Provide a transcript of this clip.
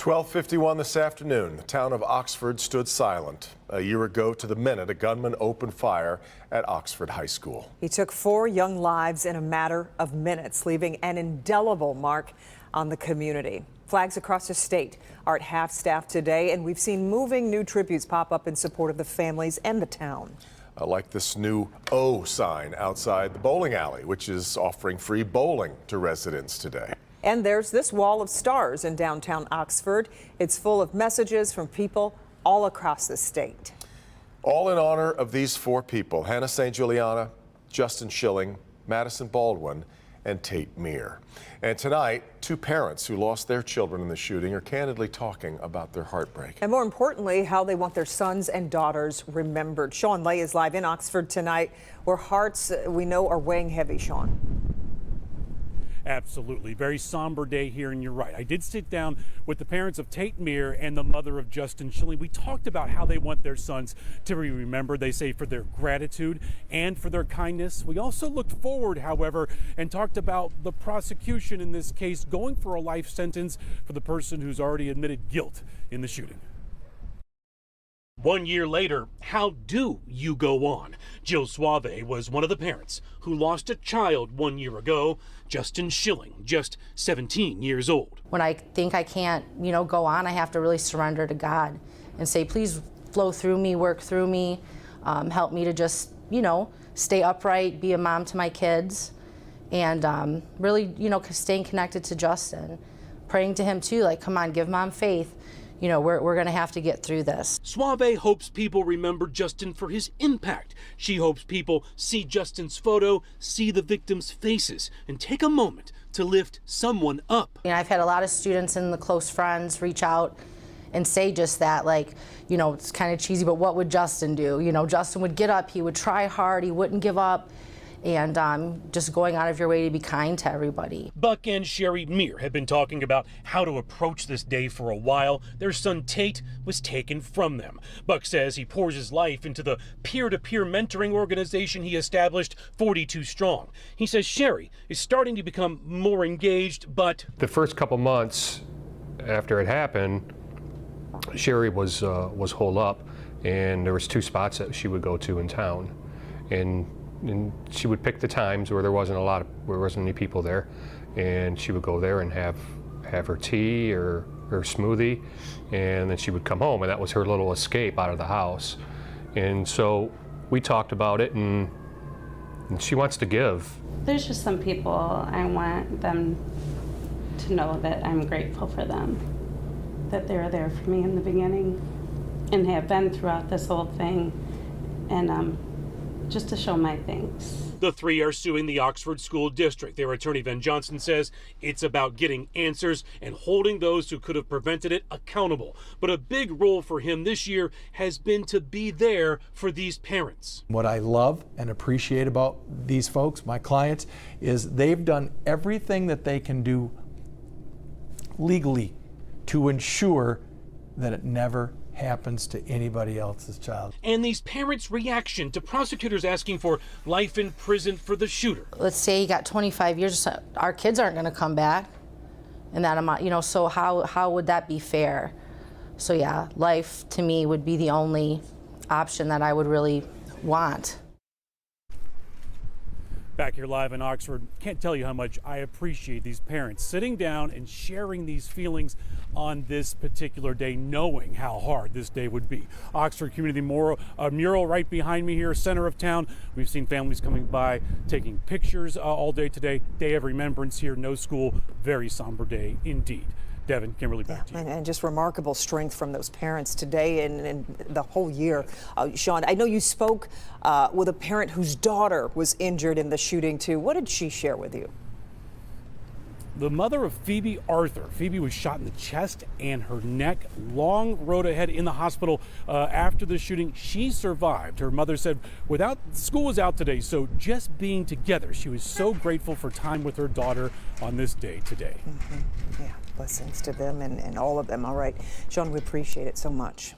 12:51 this afternoon, the town of Oxford stood silent. A year ago to the minute, a gunman opened fire at Oxford High School. He took 4 young lives in a matter of minutes, leaving an indelible mark on the community. Flags across the state are at half-staff today, and we've seen moving new tributes pop up in support of the families and the town. Like this new O sign outside the bowling alley, which is offering free bowling to residents today. And there's this wall of stars in downtown Oxford. It's full of messages from people all across the state. All in honor of these 4 people: Hannah St. Juliana, Justin Shilling, Madison Baldwin, and Tate Myre. And tonight, 2 parents who lost their children in the shooting are candidly talking about their heartbreak. And more importantly, how they want their sons and daughters remembered. Sean Lay is live in Oxford tonight, where hearts we know are weighing heavy. Sean. Absolutely. Very somber day here, and you're right. I did sit down with the parents of Tate Myre and the mother of Justin Shilling. We talked about how they want their sons to be remembered, they say, for their gratitude and for their kindness. We also looked forward, however, and talked about the prosecution in this case going for a life sentence for the person who's already admitted guilt in the shooting. 1 year later, how do you go on? Jill Suave was one of the parents who lost a child 1 year ago, Justin Shilling, just 17 years old. When I think I can't, go on, I have to really surrender to God and say, please flow through me, work through me, help me to just, stay upright, be a mom to my kids, and really, staying connected to Justin, praying to him too, like, come on, give mom faith. We're going to have to get through this. Suave hopes people remember Justin for his impact. She hopes people see Justin's photo, see the victims' faces, and take a moment to lift someone up. I've had a lot of students and the close friends reach out and say just that, like, it's kind of cheesy, but what would Justin do? Justin would get up, he would try hard, he wouldn't give up. And just going out of your way to be kind to everybody. Buck and Sherry Myre have been talking about how to approach this day for a while. Their son Tate was taken from them. Buck says he pours his life into the peer-to-peer mentoring organization he established, 42 Strong. He says Sherry is starting to become more engaged, but the first couple months after it happened, Sherry was holed up, and there was 2 spots that she would go to in town, and she would pick the times where there wasn't any people there, and she would go there and have her tea or her smoothie, and then she would come home, and that was her little escape out of the house. And so we talked about it, and she wants to give. There's just some people I want them to know that I'm grateful for them, that they were there for me in the beginning and have been throughout this whole thing, and just to show my thanks. The 3 are suing the Oxford School District. Their attorney, Ben Johnson, says it's about getting answers and holding those who could have prevented it accountable. But a big role for him this year has been to be there for these parents. What I love and appreciate about these folks, my clients, is they've done everything that they can do legally to ensure that it never happens to anybody else's child. And these parents' reaction to prosecutors asking for life in prison for the shooter. Let's say he got 25 years, so our kids aren't going to come back in that amount, so how would that be fair? So yeah, life to me would be the only option that I would really want. Back here live in Oxford, can't tell you how much I appreciate these parents sitting down and sharing these feelings on this particular day, knowing how hard this day would be. Oxford Community mural right behind me here, center of town. We've seen families coming by, taking pictures all day today. Day of remembrance here, no school, very somber day indeed. Devin, Kimberly, back to you. And just remarkable strength from those parents today and the whole year. Sean, I know you spoke with a parent whose daughter was injured in the shooting too. What did she share with you? The mother of Phoebe Arthur. Phoebe was shot in the chest and her neck. Long road ahead in the hospital after the shooting. She survived. Her mother said school was out today, so just being together. She was so grateful for time with her daughter on this day today. Yeah, blessings to them and all of them. All right, Sean, we appreciate it so much.